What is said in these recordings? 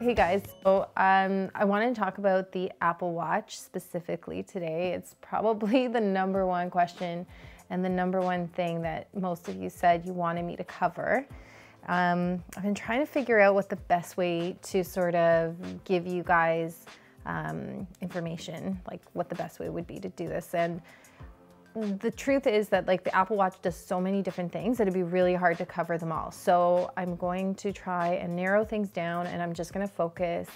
Hey guys, so I want to talk about the Apple Watch specifically today. It's probably the number one question and the number one thing that most of you said you wanted me to cover. I've been trying to figure out what the best way to sort of give you guys information, like what the best way would be to do this. And the truth is that like the Apple Watch does so many different things that it'd be really hard to cover them all. So I'm going to try and narrow things down, and I'm just going to focus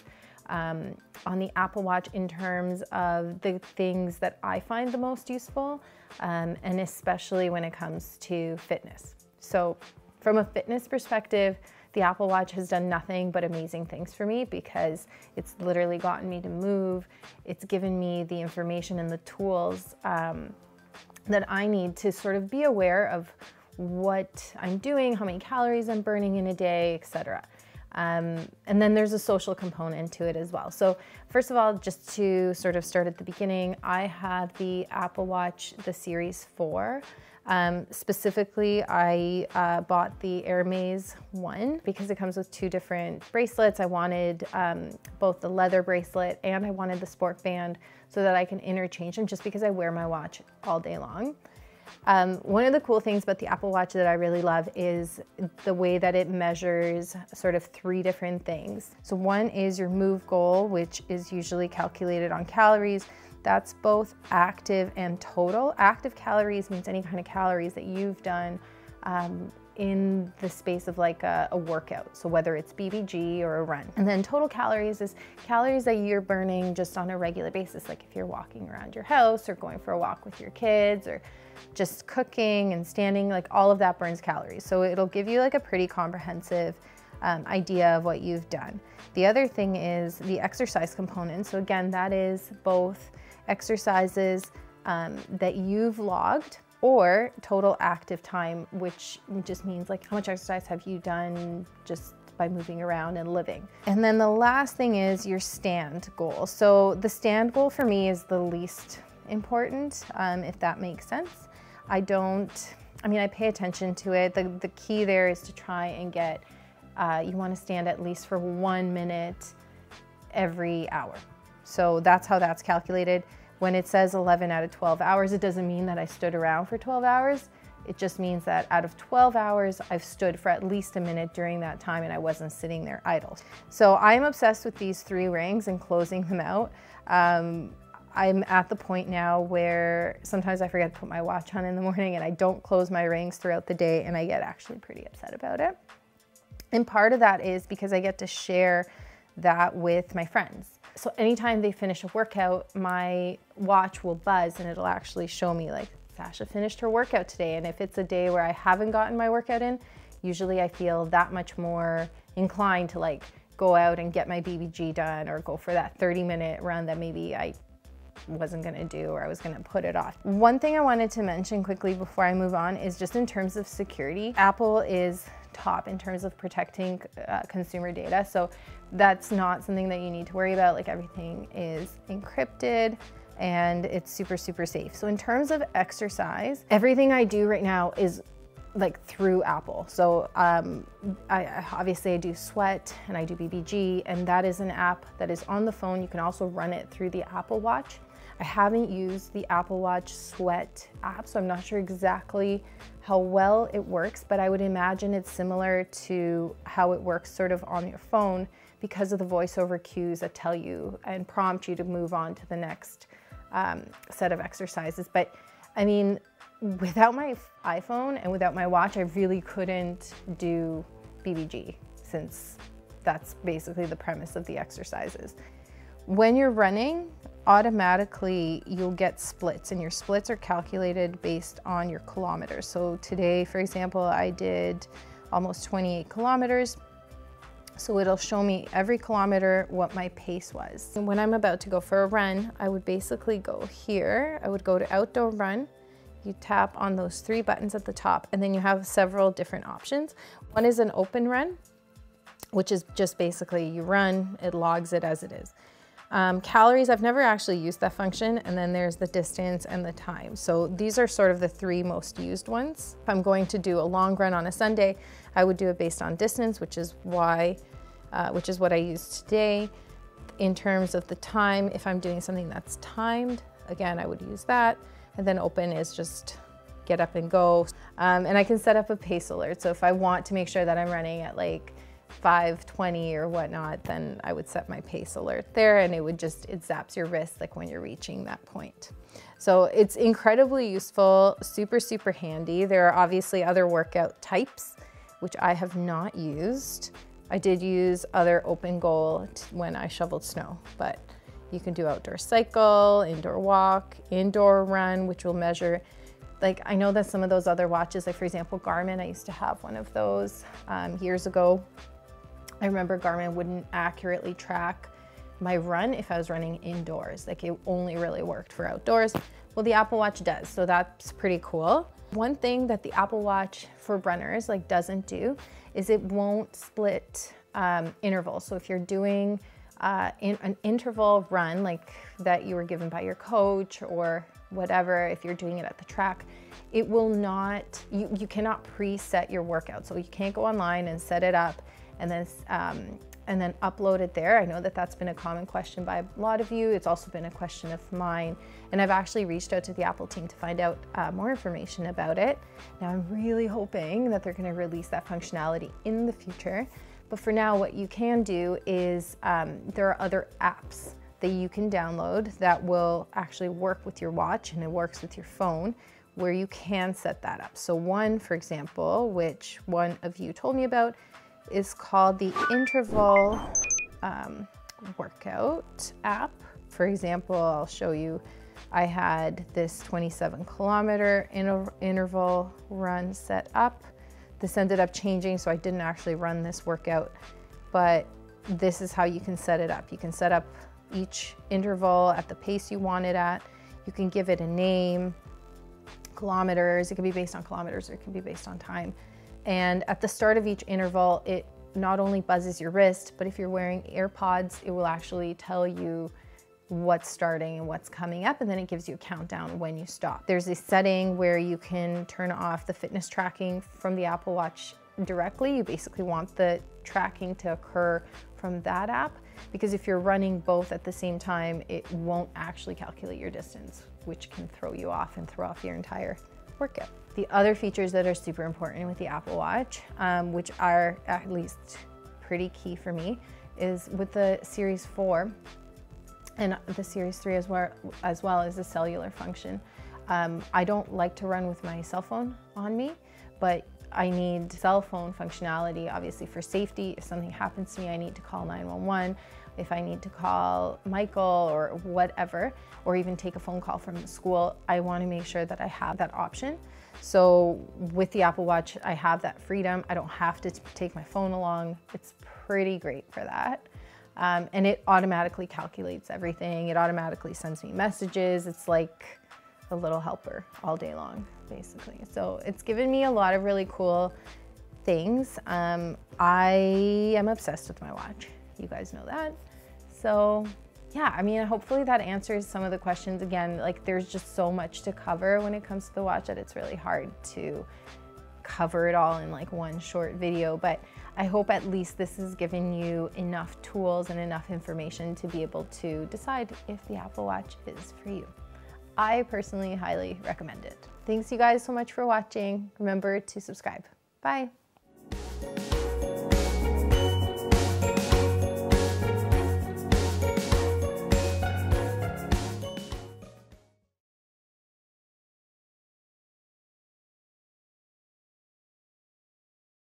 on the Apple Watch in terms of the things that I find the most useful, and especially when it comes to fitness. So from a fitness perspective, the Apple Watch has done nothing but amazing things for me because it's literally gotten me to move. It's given me the information and the tools that I need to sort of be aware of what I'm doing, how many calories I'm burning in a day, etc. And then there's a social component to it as well. So first of all, just to sort of start at the beginning, I have the Apple Watch, the Series 4. Specifically, I bought the Hermes one because it comes with two different bracelets. I wanted both the leather bracelet and I wanted the sport band so that I can interchange them just because I wear my watch all day long. One of the cool things about the Apple Watch that I really love is the way that it measures sort of three different things. So one is your move goal, which is usually calculated on calories. That's both active and total. Active calories means any kind of calories that you've done in the space of like a workout. So whether it's BBG or a run. And then total calories is calories that you're burning just on a regular basis. Like if you're walking around your house or going for a walk with your kids or just cooking and standing, like all of that burns calories. So it'll give you like a pretty comprehensive idea of what you've done. The other thing is the exercise component. So again, that is both exercises that you've logged or total active time, which just means like how much exercise have you done just by moving around and living. And then the last thing is your stand goal. So the stand goal for me is the least important, if that makes sense. I pay attention to it. The key there is to try and get, you want to stand at least for 1 minute every hour. So that's how that's calculated. When it says 11 out of 12 hours, it doesn't mean that I stood around for 12 hours. It just means that out of 12 hours, I've stood for at least a minute during that time and I wasn't sitting there idle. So I'm obsessed with these 3 rings and closing them out. I'm at the point now where sometimes I forget to put my watch on in the morning and I don't close my rings throughout the day and I get actually pretty upset about it. And part of that is because I get to share that with my friends. So anytime they finish a workout, my watch will buzz and it'll actually show me like, Sasha finished her workout today. And if it's a day where I haven't gotten my workout in, usually I feel that much more inclined to like go out and get my BBG done or go for that 30-minute run that maybe I wasn't gonna do or I was gonna put it off. One thing I wanted to mention quickly before I move on is just in terms of security. Apple is top in terms of protecting consumer data. So that's not something that you need to worry about. Like everything is encrypted and it's super, super safe. So in terms of exercise, everything I do right now is like through Apple. So obviously I do Sweat and I do BBG, and that is an app that is on the phone. You can also run it through the Apple Watch. I haven't used the Apple Watch Sweat app, so I'm not sure exactly how well it works, but I would imagine it's similar to how it works sort of on your phone because of the voiceover cues that tell you and prompt you to move on to the next set of exercises. But I mean, without my iPhone and without my watch, I really couldn't do BBG since that's basically the premise of the exercises. When you're running, automatically you'll get splits, and your splits are calculated based on your kilometers. So today, for example, I did almost 28 kilometers. So it'll show me every kilometer what my pace was. And when I'm about to go for a run, I would basically go here. I would go to outdoor run. You tap on those 3 buttons at the top, and then you have several different options. One is an open run, which is just basically you run, it logs it as it is. Calories, I've never actually used that function, and then there's the distance and the time. So these are sort of the 3 most used ones. If I'm going to do a long run on a Sunday, I would do it based on distance, which is why which is what I use today. In terms of the time, if I'm doing something that's timed, again, I would use that. And then open is just get up and go. And I can set up a pace alert. So if I want to make sure that I'm running at like 5:20 or whatnot, then I would set my pace alert there, and it zaps your wrist like when you're reaching that point. So it's incredibly useful, super, super handy. There are obviously other workout types, which I have not used. I did use other open goal when I shoveled snow, but you can do outdoor cycle, indoor walk, indoor run, which will measure. Like, I know that some of those other watches, like for example, Garmin, I used to have one of those years ago. I remember Garmin wouldn't accurately track my run if I was running indoors. Like, it only really worked for outdoors. Well, the Apple Watch does, so that's pretty cool. One thing that the Apple Watch for runners like doesn't do is it won't split intervals. So if you're doing an interval run like that you were given by your coach or whatever, if you're doing it at the track, it will not, you cannot preset your workout. So you can't go online and set it up and then upload it there. I know that that's been a common question by a lot of you. It's also been a question of mine. And I've actually reached out to the Apple team to find out more information about it. Now I'm really hoping that they're gonna release that functionality in the future. But for now, what you can do is there are other apps that you can download that will actually work with your watch, and it works with your phone, where you can set that up. So one, for example, which one of you told me about, is called the interval workout app. For example, I'll show you, I had this 27-kilometer interval run set up. This ended up changing, so I didn't actually run this workout, but this is how you can set it up. You can set up each interval at the pace you want it at. You can give it a name, kilometers. It can be based on kilometers or it can be based on time. And at the start of each interval, it not only buzzes your wrist, but if you're wearing AirPods, it will actually tell you what's starting and what's coming up, and then it gives you a countdown when you stop. There's a setting where you can turn off the fitness tracking from the Apple Watch directly. You basically want the tracking to occur from that app, because if you're running both at the same time, it won't actually calculate your distance, which can throw you off and throw off your entire workout. The other features that are super important with the Apple Watch, which are at least pretty key for me, is with the Series 4 and the Series 3 as well as the cellular function. I don't like to run with my cell phone on me, but I need cell phone functionality, obviously, for safety. If something happens to me, I need to call 911. If I need to call Michael or whatever, or even take a phone call from the school, I want to make sure that I have that option. So with the Apple Watch, I have that freedom. I don't have to take my phone along. It's pretty great for that. And it automatically calculates everything. It automatically sends me messages. It's like a little helper all day long, basically. So it's given me a lot of really cool things. I am obsessed with my watch. You guys know that. So yeah, I mean, hopefully that answers some of the questions. Again, like, there's just so much to cover when it comes to the watch that it's really hard to cover it all in like one short video, but I hope at least this has given you enough tools and enough information to be able to decide if the Apple Watch is for you. I personally highly recommend it. Thanks you guys so much for watching. Remember to subscribe. Bye.